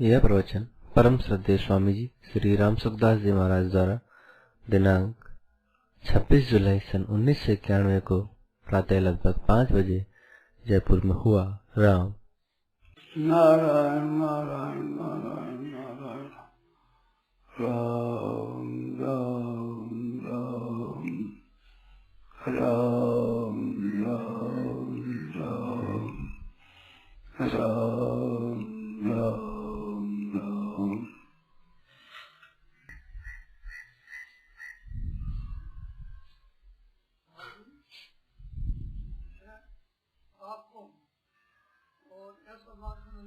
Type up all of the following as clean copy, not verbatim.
यह प्रवचन परम श्रद्धेय स्वामी जी श्री राम सुखदास जी महाराज द्वारा दिनांक 26 जुलाई सन 1991 को प्रातः लगभग 5 बजे जयपुर में हुआ। राम नारायण नारायण नारायण नारायण राम राम राम राम राम राम राम राम।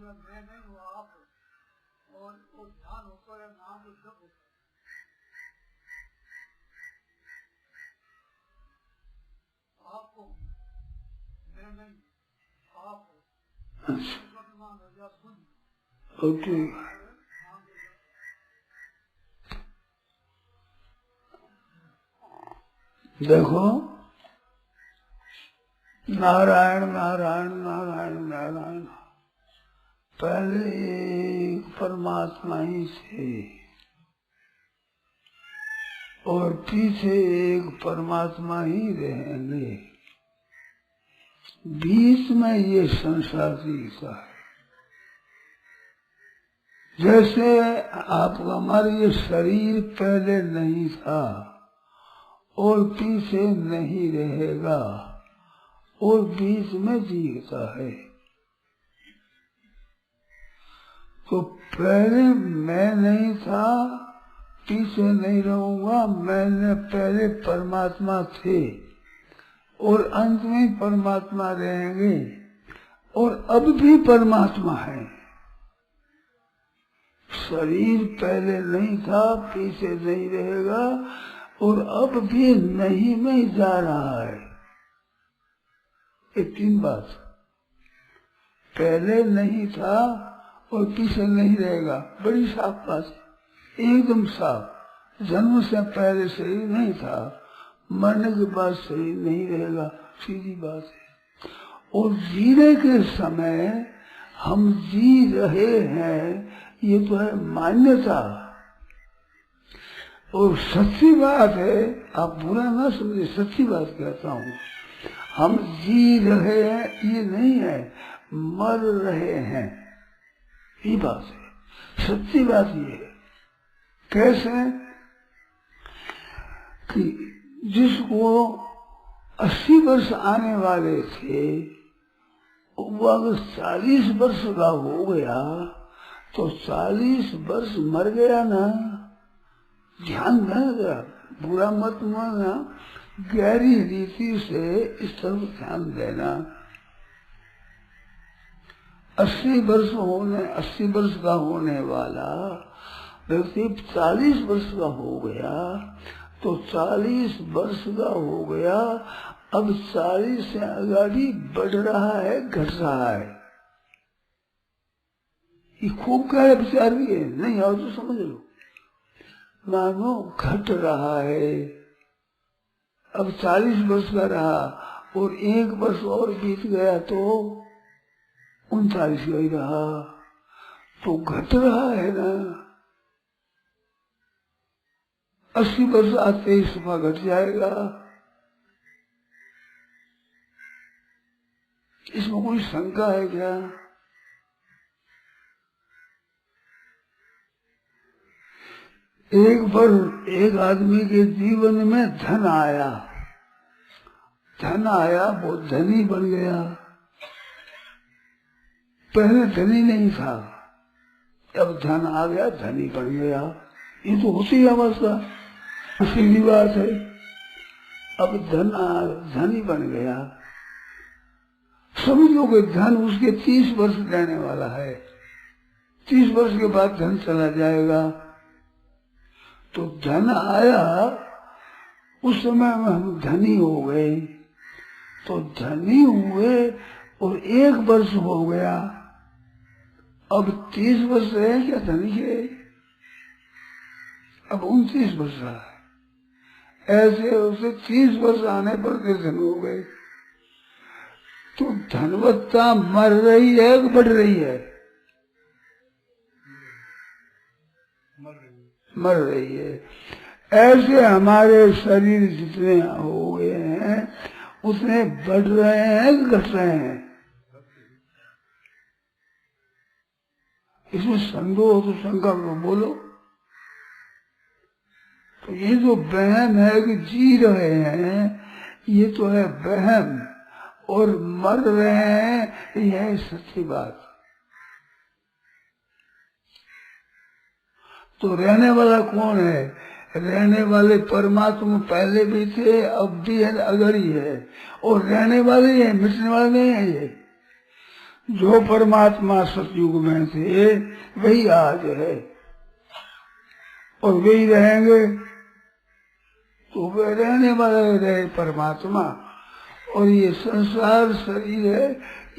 मैं नहीं हूँ आप, और वो ध्यान होकर नाम को जप होता है। आपको मैं नहीं आप ओके, देखो नारायण नारायण नारायण नारायण, पहले एक परमात्मा ही थे और पीछे एक परमात्मा ही रहेंगे। बीच में ये संसार जीता है। जैसे आपका हमारा ये शरीर पहले नहीं था और पीछे नहीं रहेगा और बीच में जीता है, तो पहले मैं नहीं था, पीछे नहीं रहूंगा। मैंने पहले परमात्मा थे और अंत में परमात्मा रहेंगे और अब भी परमात्मा है। शरीर पहले नहीं था, पीछे नहीं रहेगा और अब भी नहीं में जा रहा है। ये तीन बात, पहले नहीं था और पीछे नहीं रहेगा, बड़ी साफ बात है, एकदम साफ। जन्म से पहले शरीर नहीं था, मरने के बाद शरीर नहीं रहेगा, सीधी बात है। और जीने के समय हम जी रहे हैं, ये तो है मान्यता और सच्ची बात है। आप बुरा ना समझे, सच्ची बात कहता हूँ। हम जी रहे हैं ये नहीं है, मर रहे हैं, ये बात है, सच्ची बात ये है। कैसे कि जिसको 80 वर्ष आने वाले थे, वो अगर 40 वर्ष का हो गया तो 40 वर्ष मर गया ना। ध्यान देना, बुरा मत मानना, गहरी रीति से इस तरफ ध्यान देना। 80 वर्ष का होने वाला व्यक्ति 40 वर्ष का हो गया तो 40 वर्ष का हो गया, अब 40 से आगे बढ़ रहा है, घट रहा है। ये खूब कह विचार भी है, नहीं आओ तो समझ लो। मानो घट रहा है, अब 40 वर्ष का रहा और 1 वर्ष और बीत गया तो 39 का ही रहा, तो घट रहा है ना। 80 वर्ष आते ही सुबह घट जाएगा। इसमें कोई शंका है क्या? एक आदमी के जीवन में धन आया, वो धनी बन गया। पहले धनी नहीं था, अब धन आ गया, धनी बन गया। ये तो होती है अवस्था, सीधी बात है। अब धनी बन गया, समझ लो कि धन उसके 30 वर्ष रहने वाला है। 30 वर्ष के बाद धन चला जाएगा। तो धन आया, उस समय में हम धनी हो गए, तो धनी हुए और 1 वर्ष हो गया, अब 30 वर्ष रहे क्या धनी के? अब 29 वर्ष रहा है। ऐसे उसे 30 वर्ष आने पर धन हो गए। तो धनवत्ता मर रही है कि बढ़ रही है? मर रही है। ऐसे हमारे शरीर जितने हो गए हैं उतने बढ़ रहे हैं कि घट रहे हैं? इसमें संदेह हो तो शंका को बोलो। तो ये जो वहम है कि जी रहे हैं ये तो है वहम, और मर रहे हैं यह है सच्ची बात। तो रहने वाला कौन है? रहने वाले परमात्मा पहले भी थे, अब भी है, अगर ही है, और रहने वाले ही है, मिटने वाले नहीं है। ये जो परमात्मा सतयुग में थे वही आज है और वही रहेंगे। तो वे रहने वाले रहे परमात्मा, और ये संसार शरीर है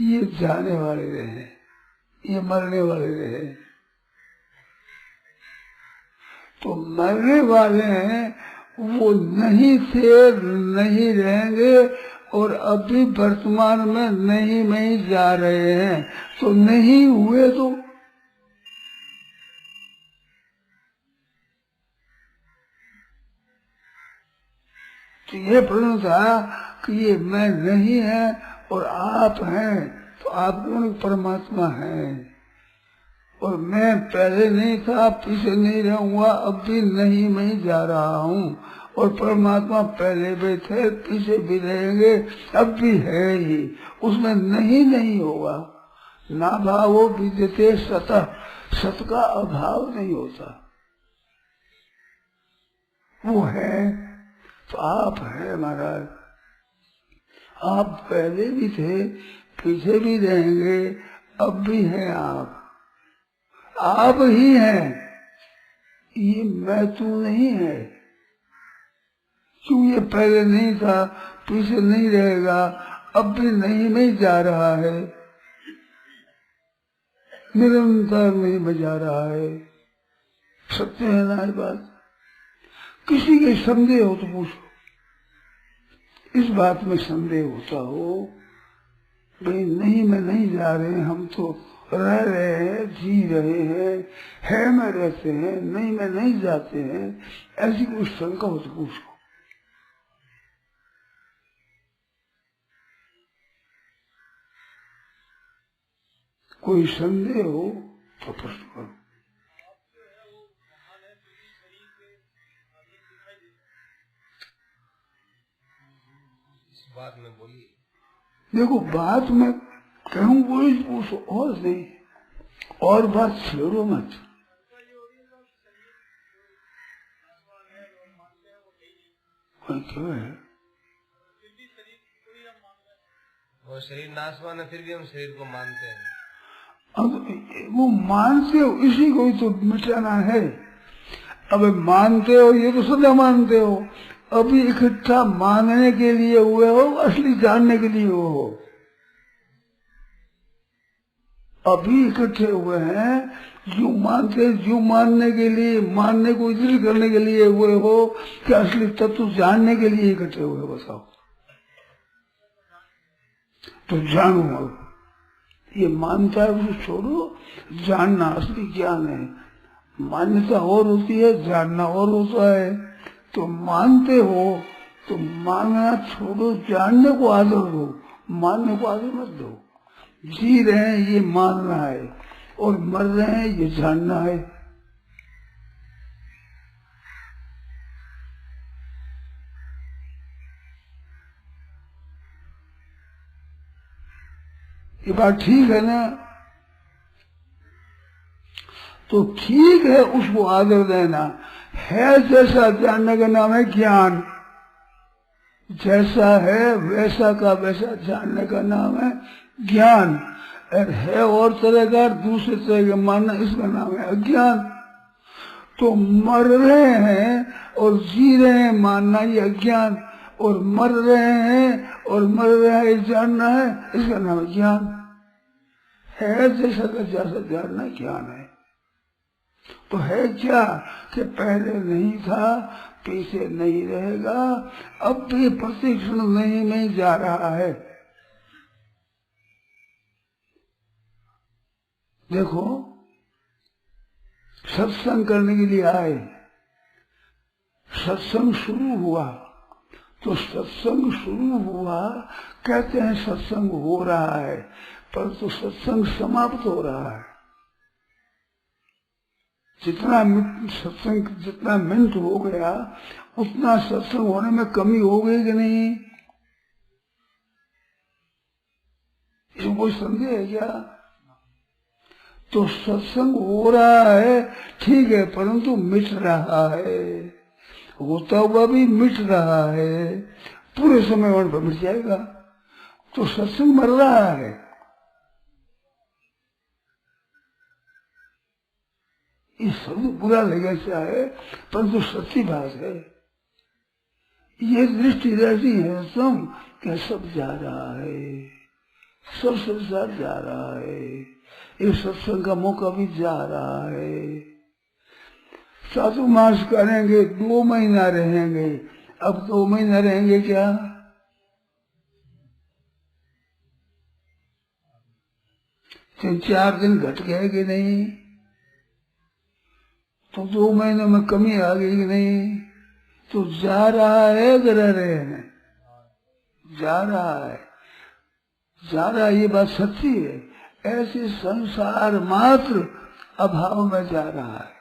ये जाने वाले रहे, ये मरने वाले रहे। तो मरने वाले हैं वो नहीं थे, नहीं रहेंगे, और अभी वर्तमान में नहीं में ही जा रहे हैं। तो नहीं हुए तो ये प्रश्न था कि ये मैं नहीं है और आप हैं, तो आप कौन? परमात्मा है। और मैं पहले नहीं था, पीछे नहीं रहूंगा, अब भी नहीं मैं ही जा रहा हूँ। और परमात्मा पहले भी थे, पीछे भी रहेंगे, अब भी है ही। उसमें नहीं होगा। ना भावो विद्यते सतः, सत का अभाव नहीं होता, वो है। तो आप है महाराज, आप पहले भी थे, पीछे भी रहेंगे, अब भी हैं आप ही हैं। ये मैं तू नहीं है, क्यों? ये पहले नहीं था, पीछे नहीं रहेगा, अब भी नहीं में जा रहा है, निरंतर नहीं में जा रहा है। सत्य है ना ये बात? किसी के संदेह हो तो पूछो। इस बात में संदेह होता हो भाई नहीं में नहीं जा रहे, हम तो रह रहे हैं, जी रहे हैं, है में रहते हैं, नहीं में नहीं जाते हैं, ऐसी कोई शंका हो तो पूछो। कोई संदेह हो तो प्रश्न करो। बात में बोलिए। देखो बात में कहूँ कोई पूछो और नहीं, और बात छेड़ो मत। क्यों है? वो शरीर नाशवान है, फिर भी हम शरीर को मानते हैं। अब वो मानते हो, इसी को ही तो मिटाना है। अब मानते हो, ये तो सदा मानते हो, अभी इकट्ठा मानने के लिए हुए हो, असली जानने के लिए हो। अभी इकट्ठे हुए हैं, जो मानते, जो मानने के लिए, मानने को इजल करने के लिए हुए हो, कि असली तत्व जानने के लिए इकट्ठे हुए? बताओ। तो जानो अब, ये मानता है उसे छोड़ो, जानना असली ज्ञान है। मान्यता और होती है, जानना और होता है। तो मानते हो तो मानना छोड़ो, जानने को आदर दो, मानने को आदर मत दो। जी रहे हैं ये मानना है, और मर रहे हैं ये जानना है। ये बात ठीक है ना? तो ठीक है, उसको आदर देना है। जैसा जानने का नाम है ज्ञान, जैसा है वैसा का वैसा जानने का नाम है ज्ञान। है और तरह का, दूसरे तरह का मानना, इसका नाम है अज्ञान। तो मर रहे हैं और जी रहे हैं मानना ये अज्ञान, और मर रहे हैं और मर रहे हैं जानना है, इसका नाम है ज्ञान। है जैसा का जैसा जानना ज्ञान है। तो है क्या कि पहले नहीं था, पीछे नहीं रहेगा, अब भी प्रतिक्षण नहीं में जा रहा है। देखो सत्संग करने के लिए आए, सत्संग शुरू हुआ तो सत्संग शुरू हुआ, कहते हैं सत्संग हो रहा है, परंतु सत्संग समाप्त हो रहा है। जितना मिनट हो गया उतना सत्संग होने में कमी हो गई कि नहीं? इसमें कोई संदेह है क्या? तो सत्संग हो रहा है ठीक है, परंतु मिट रहा है, होता हुआ भी मिट रहा है, पूरे समय वन पर मिट जाएगा। तो सत्संग मर रहा है। ये शब्द बुरा लगे चाहे, परंतु सच्ची बात है। ये दृष्टि रहती है तुम क्या सब जा रहा है, सब संसार जा रहा है, ये सत्संग का मौका भी जा रहा है। चातुर्मास करेंगे, 2 महीना रहेंगे, अब 2 महीना रहेंगे क्या? तो 4 दिन घट गए कि नहीं? तो 2 महीनों में कमी आ गई कि नहीं? तो जा रहा है कि रह रहे हैं? जा रहा है, जा रहा है, ये बात सच्ची है। ऐसे संसार मात्र अभाव में जा रहा है,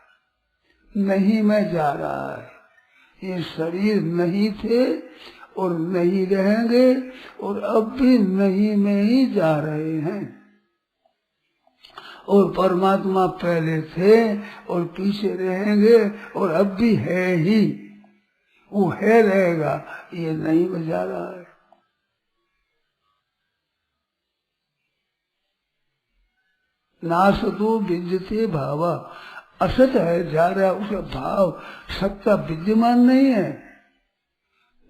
नहीं में जा रहा है। ये शरीर नहीं थे और नहीं रहेंगे और अब भी नहीं में ही जा रहे हैं। और परमात्मा पहले थे और पीछे रहेंगे और अब भी है ही, वो है रहेगा, ये नहीं में जा रहा है। नासतो विद्यते भावा, असत है, जा रहा है, उसका भाव सत्ता विद्यमान नहीं है।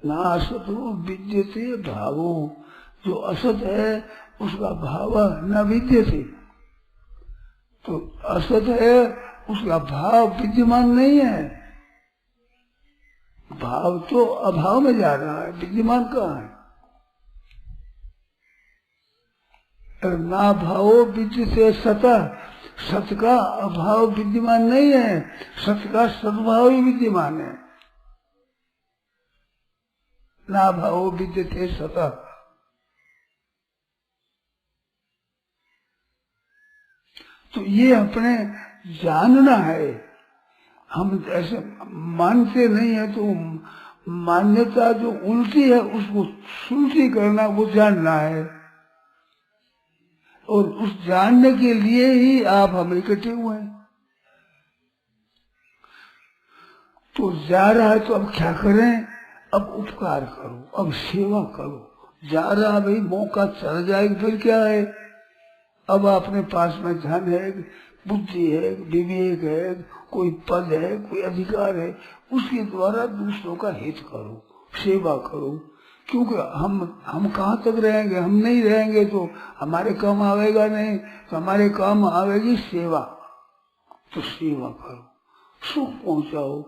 नासतो विद्यते भावो, जो असत है उसका भाव न विद्यते, तो असत है उसका भाव विद्यमान नहीं है। भाव तो अभाव में जा रहा है, विद्यमान कहाँ है? ना भावो विद्यते सता, सत का अभाव विद्यमान नहीं है, सत का सद्भाव ही विद्यमान है। ना भावो विद्यते सता, तो ये अपने जानना है। हम ऐसे मानते नहीं है, तो मान्यता जो उल्टी है उसको सुलटी करना, वो जानना है। और उस जानने के लिए ही आप हम इकट्ठे हुए हैं। तो जा रहा है तो अब क्या करें? अब उपकार करो, अब सेवा करो। जा रहा भाई, मौका चल जाएगा फिर क्या है? अब अपने पास में धन है, बुद्धि है, विवेक है, कोई पद है, कोई अधिकार है, उसके द्वारा दूसरों का हित करो, सेवा करो। क्योंकि हम कहाँ तक रहेंगे? हम नहीं रहेंगे तो हमारे काम आवेगा नहीं, तो हमारे काम आवेगी सेवा। तो सेवा करो, सुख पहुंचाओ,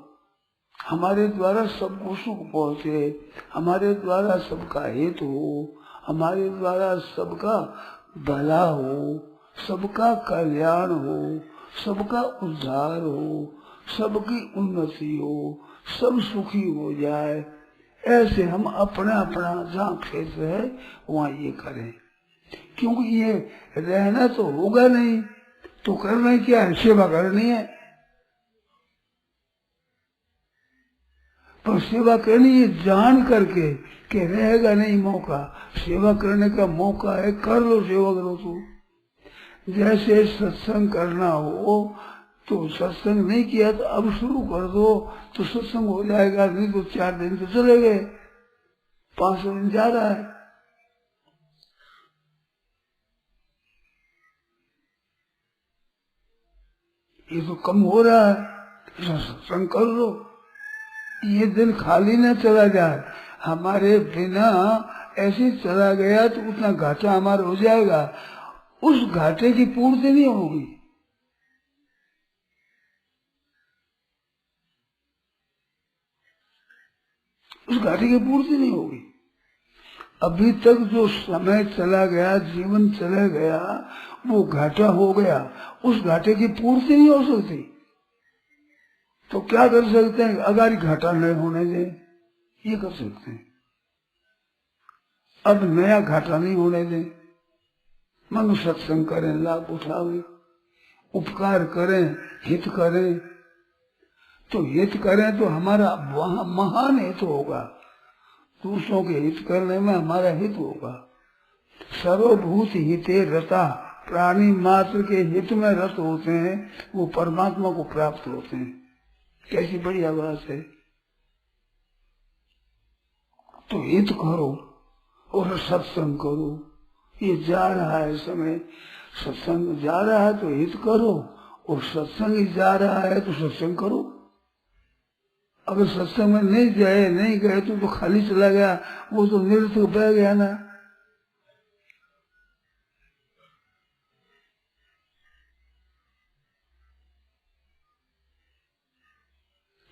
हमारे द्वारा सबको सुख पहुंचे, हमारे द्वारा सबका हित हो, हमारे द्वारा सबका भला हो, सबका कल्याण हो, सबका उद्धार हो, सबकी उन्नति हो, सब सुखी हो जाए। ऐसे हम अपना अपना जहाँ क्षेत्र है वहाँ ये करें। क्योंकि ये रहना तो होगा नहीं, तो करना क्या है? सेवा करनी है। पर सेवा करनी है जान करके कि रहेगा नहीं मौका, सेवा करने का मौका है, कर लो, सेवा करो। तो जैसे सत्संग करना हो तो सत्संग नहीं किया तो अब शुरू कर दो, तो सत्संग हो जाएगा। नहीं तो 4 दिन तो चले गए, 500 दिन जा रहा है। ये तो कम हो रहा है, सत्संग कर लो। ये दिन खाली न चला जाए, हमारे बिना ऐसे चला गया तो उतना घाटा हमारा हो जाएगा, उस घाटे की पूर्ति नहीं होगी। उस घाटे की पूर्ति नहीं होगी। अभी तक जो समय चला गया, जीवन चला गया, वो घाटा हो गया, उस घाटे की पूर्ति नहीं हो सकती। तो क्या कर सकते हैं, अगारी घाटा नहीं होने दें, ये कर सकते हैं। अब नया घाटा नहीं होने दें, मनुष्य सत्संग करें, लाभ उठावे, उपकार करें, हित करें। तो हित करें तो हमारा वहां महान हित होगा, दूसरों के हित करने में हमारा हित होगा। सर्वभूत हिते रता, प्राणी मात्र के हित में रत होते हैं, वो परमात्मा को प्राप्त होते हैं। कैसी बढ़िया बात है। तो हित करो और सत्संग करो। ये जा रहा है समय, सत्संग जा रहा है तो हित करो, और सत्संग जा रहा है तो सत्संग करो। अगर सत्संग में नहीं गए तो खाली चला गया, वो तो निरर्थक बह गया ना।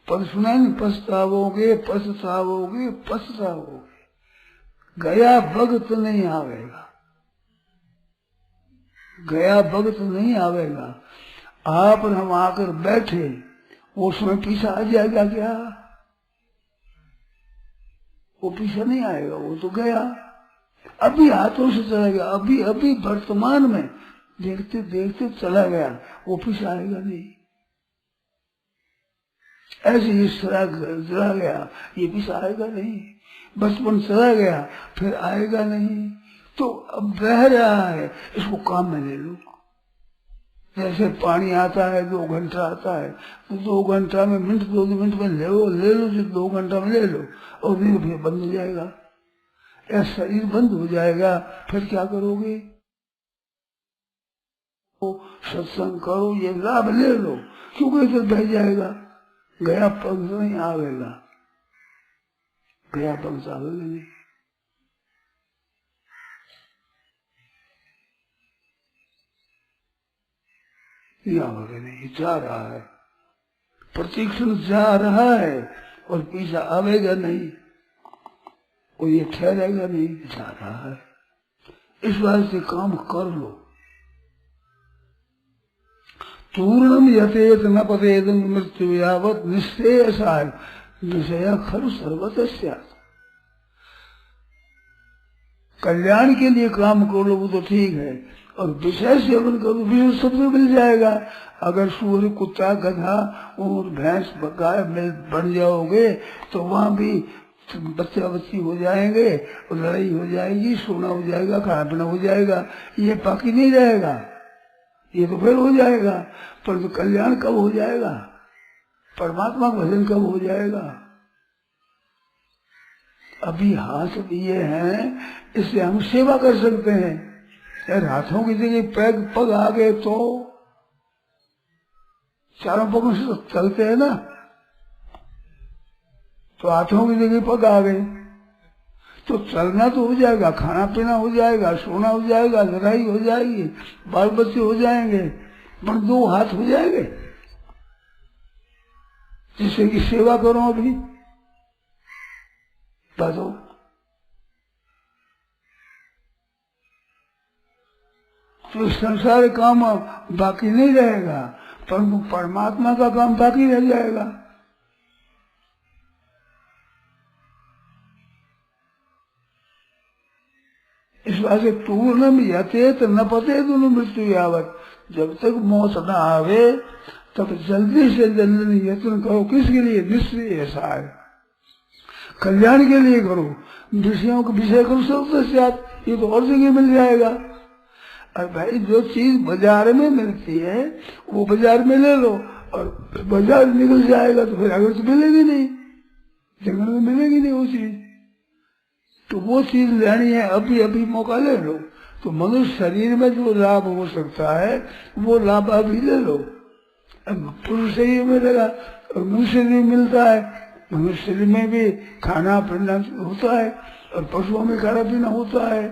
पर सुना नहीं, पछताओगे पछताओगे पछताओगे, गया वक्त नहीं आवेगा, गया वक्त नहीं आवेगा। आप और हम आकर बैठे, वो समय पीछा आ जाएगा क्या? वो पीछा नहीं आएगा, वो तो गया, अभी हाथों से चला गया, अभी अभी वर्तमान में देखते देखते चला गया, वो पीछा आएगा नहीं। ऐसे ये चला गया, ये पीछा आएगा नहीं। बचपन चला गया, फिर आएगा नहीं। तो अब बह रहा है, इसको काम में ले लो। जैसे पानी आता है, 2 घंटा आता है, तो 2 घंटा में मिनट 2 मिनट में ले लो, जो 2 घंटा में ले लो, और फिर बंद हो जाएगा। या शरीर बंद हो जाएगा, फिर क्या करोगे? सत्संग करो, ये लाभ ले लो, क्योंकि इधर बह जाएगा। गया पंक्ष नहीं आवेगा, गया पंक्ष आवेगा नहीं। आवेगा नहीं, जा रहा है, प्रतीक्षण जा रहा है, और पीछा आवेगा नहीं, और ये ठहरेगा नहीं, जा रहा है। इस बात से काम कर लो। पूर्णम यतेत न पतेत मृत्यु यावत निश्चय विषय खरु सर्वतः। कल्याण के लिए काम करो वो तो ठीक है, और विषय सेवन करो, विषय सबसे मिल जाएगा। अगर सूअर, कुत्ता, गधा और भैंस गाय बन जाओगे तो वहां भी बच्चा बच्ची हो जाएंगे, और लड़ाई हो जाएगी, सोना हो जाएगा, खाना पीना हो जाएगा, ये बाकी नहीं रहेगा, ये तो फिर हो जाएगा। पर तो कल्याण कब हो जाएगा? परमात्मा का भजन कब हो जाएगा? अभी हाथ दिए हैं, इससे हम सेवा कर सकते हैं। यार हाथों की जगह पग आ गए तो चारों पगों से चलते हैं ना, तो हाथों की जगह पग आ गए तो चलना तो हो जाएगा, खाना पीना हो जाएगा, सोना हो जाएगा, लड़ाई हो जाएगी, बाल बच्चे हो जाएंगे, पर 2 हाथ हो जाएंगे, जिससे कि सेवा करो। अभी बताओ, तो संसार काम बाकी नहीं रहेगा, परंतु परमात्मा का काम बाकी रह जाएगा। इस बात से पूर्णम यतेत न पतेत मृत्यु यावत, जब तक मौत न आवे तब जल्दी से जल्दी यत्न करो। किसके लिए? निश्चय ऐसा है, कल्याण के लिए करो। विषयों के विषय करो सब, ये तो और जगह मिल जाएगा। और भाई जो चीज बाजार में मिलती है वो बाजार में ले लो, और बाजार निकल जाएगा तो फिर अगर तो मिलेगी नहीं, जंगल में मिलेगी नहीं वो चीज। तो वो चीज लेनी है, अभी अभी मौका ले लो। तो मनुष्य शरीर में जो लाभ हो सकता है वो लाभ अभी ले लो। अब पुरुष शरीर में लगा और मनुष्य शरीर मिलता है, मनुष्य शरीर में भी खाना पीना होता है, और पशुओं में खाना पीना होता है,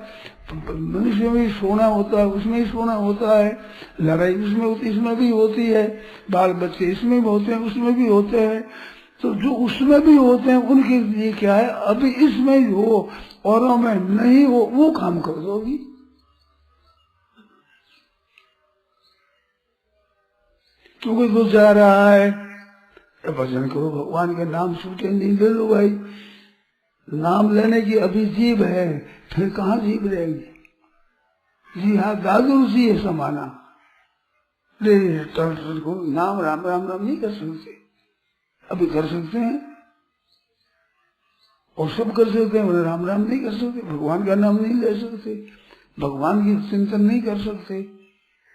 मनुष्य में सोना होता है, उसमें ही सोना होता है, लड़ाई उसमें होती, इसमें भी होती है, बाल बच्चे इसमें भी होते हैं, उसमें भी होते हैं। तो जो उसमें भी होते हैं उनके लिए क्या है, अभी इसमें हो औरों में नहीं हो, वो काम कर दोगी। क्योंकि तो जा रहा है, भजन करो, भगवान के नाम छूटे नहीं, ले लो भाई। नाम लेने की अभी जीभ है, फिर कहाँ जीभ रहेगी। जी हाँ, दादू जी है समाना, ले को नाम राम राम राम नहीं कर सकते, अभी कर सकते हैं और सब कर सकते हैं, राम राम नहीं कर सकते, भगवान का नाम नहीं ले सकते, भगवान की चिंतन नहीं कर सकते।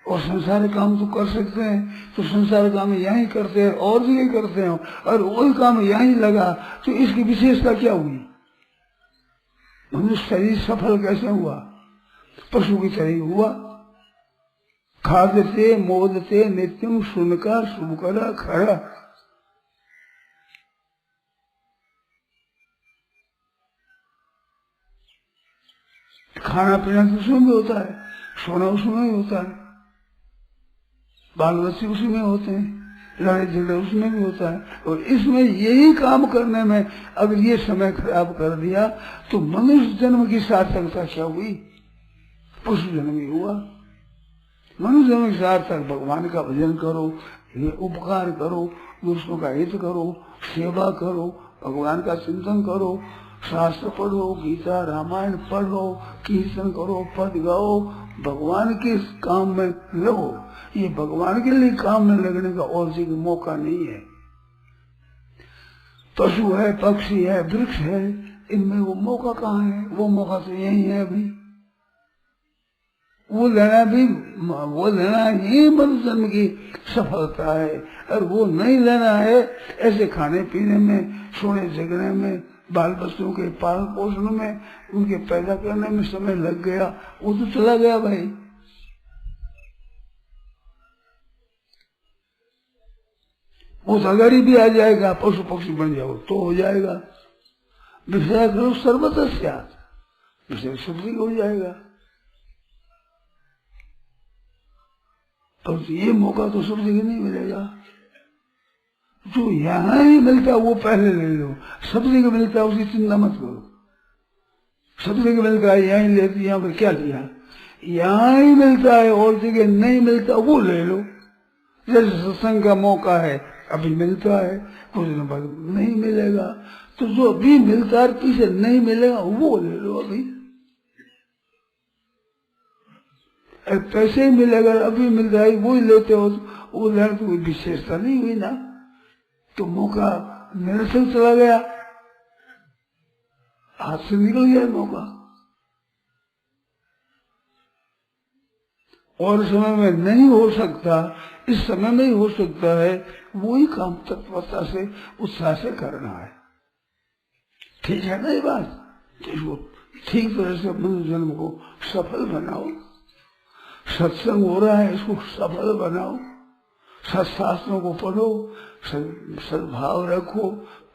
और संसार काम तो कर सकते हैं, तो संसार काम यहीं करते हैं और भी करते हैं, और वही काम यहीं लगा, तो इसकी विशेषता क्या हुई। मनुष्य शरीर सफल कैसे हुआ, पशु की तरह हुआ। खादते मोदते नित्यम सुनका सुनकरा खड़ा। खाना पीना तो उसमें भी होता है, सोना उसमें भी होता है, बाल बच्चे उसी में होते हैं, लड़ाई झगड़े उसमें भी होता है। और इसमें यही काम करने में अगर ये समय खराब कर दिया तो मनुष्य जन्म की सार्थकता क्या हुई। पशु जन्म ही हुआ, मनुष्य जन्म की सार्थक भगवान का भजन करो, ये उपकार करो, दूसरों का हित करो, सेवा करो, भगवान का चिंतन करो, शास्त्र पढ़ो, गीता रामायण पढ़ो, कीर्तन करो, पद गाओ, भगवान के काम में लगो। ये भगवान के लिए काम में लगने का और कोई मौका नहीं है। पशु है, पक्षी है, वृक्ष है, इनमें वो मौका कहाँ है। वो मौका तो यही है अभी। वो लेना ही मनुष्य जन्म की सफलता है, और वो नहीं लेना है ऐसे खाने पीने में, सोने जगने में, बाल बच्चों के पालन पोषण में, उनके पैदा करने में समय लग गया, वो तो चला गया भाई। वो सगारी भी आ जाएगा, पशु पक्षी बन जाओ तो हो जाएगा। विषय करो सर्वतस्या, विषय शुद्धि हो जाएगा। और ये मौका तो सब जगह नहीं मिलेगा। जो यहाँ ही मिलता है वो पहले ले लो, सब जगह मिलता है उसकी चिंता मत करो। सब जगह मिलता है, यहाँ ही लेती, यहाँ पर क्या लिया, यहाँ ही मिलता है और जगह नहीं मिलता वो ले लो। जैसे सत्संग का मौका है अभी मिलता है, कुछ दिन बाद नहीं मिलेगा, तो जो अभी मिलता है पीछे नहीं मिलेगा वो ले लो अभी। पैसे ही मिलेगा, अभी मिल जाएगी वो ही लेते हो, वो लेने तो कोई विशेषता नहीं हुई ना, तो मौका निरसक चला गया, हाथ से निकल गया मौका। और समय में नहीं हो सकता, इस समय में ही हो सकता है, वही काम तत्परता से उत्साह से करना है। ठीक है ना ये बात। इसको ठीक तरह से मनुष्य जन्म को सफल बनाओ। सत्संग हो रहा है, इसको सफल बनाओ, सत्शास्त्रों को पढ़ो, सद्भाव रखो,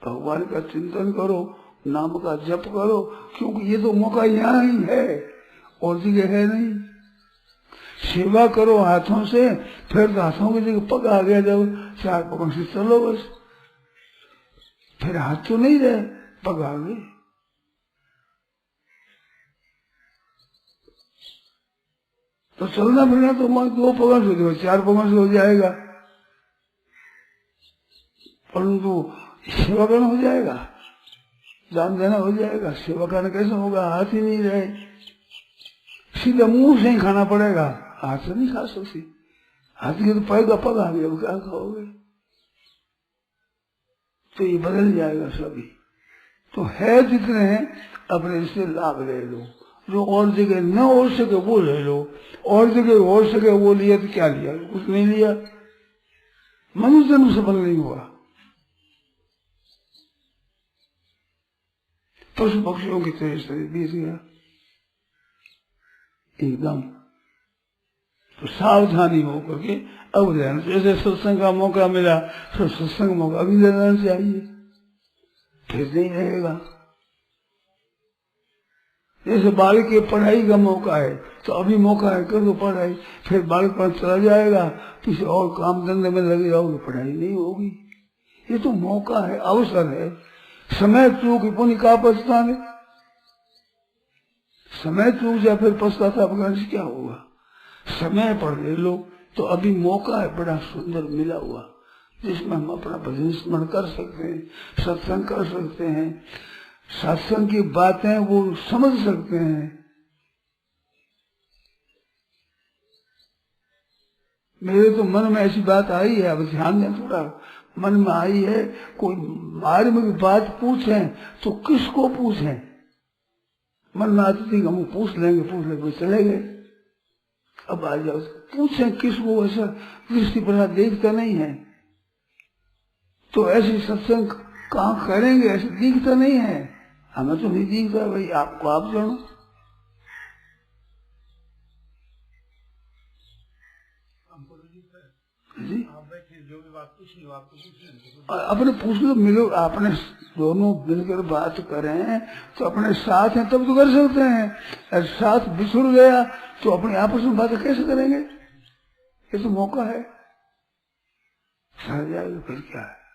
भगवान का चिंतन करो, नाम का जप करो, क्योंकि ये तो मौका यहाँ ही है और जगह है नहीं। सेवा करो हाथों से, फिर हाथों की जगह पग आ गया, जब चार पगों से चलो बस, फिर हाथ तो नहीं रहे, पग आ गए। तो चलना फिरना तो दो पगों से हो, चार पगों से हो जाएगा, परंतु सेवा करना हो जाएगा, दान देना हो जाएगा। सेवा करना कैसे होगा, हाथ ही नहीं रहे, सीधा मुंह से ही खाना पड़ेगा, हाथ से नहीं खा सकते। हाथ के तो पैर का पग आ गया, क्या खाओगे। तो ये बदल जाएगा सभी। तो है जितने हैं अपने इससे लाभ ले लो, जो और जगह न हो सके वो ले लो, और जगह हो सके वो लिया तो क्या लिया, कुछ नहीं लिया, मनुष्य जन्म सफल नहीं हुआ। पशु पक्षियों की तरह शरीर बीत गया एकदम। तो सावधानी होकर के अब लेना, जैसे सत्संग का मौका मिला तो सत्संग मौका अभी लेना चाहिए, फिर नहीं रहेगा। जैसे बालक के पढ़ाई का मौका है तो अभी मौका है, कर दो पढ़ाई, फिर बालक पर चला जाएगा, किसी और काम धंधे में लग जाओ तो पढ़ाई नहीं होगी। ये तो मौका है, अवसर है। समय चूक पुण्य का पछताने, समय चूक जाए फिर पछताता करने से क्या होगा। समय पर ले लो, तो अभी मौका है बड़ा सुंदर मिला हुआ, जिसमें हम अपना भजन स्मरण कर सकते हैं, सत्संग कर सकते हैं, सत्संग की बातें वो समझ सकते हैं। मेरे तो मन में ऐसी बात आई है, अब ध्यान दें थोड़ा, मन में आई है, कोई मार्ग में भी बात पूछे तो किसको पूछें? मन में आती थी हम पूछ लेंगे चले गए। अब आ जाओ पूछें किसको, ऐसा दृष्टि पर देखता नहीं है तो ऐसे सत्संग कहाँ करेंगे, ऐसे दिखता नहीं है, हमें तो नहीं दिखता। भाई आपको आप जानो, जी जो भी बात पूछनी आपको अपने पूछ लो, मिलो, अपने दोनों मिलकर बात करें तो अपने साथ हैं तब तो कर सकते हैं, और साथ बिछुड़ गया तो अपने आपस में बात कैसे करेंगे? ये तो मौका है, सर जाएगा फिर क्या है।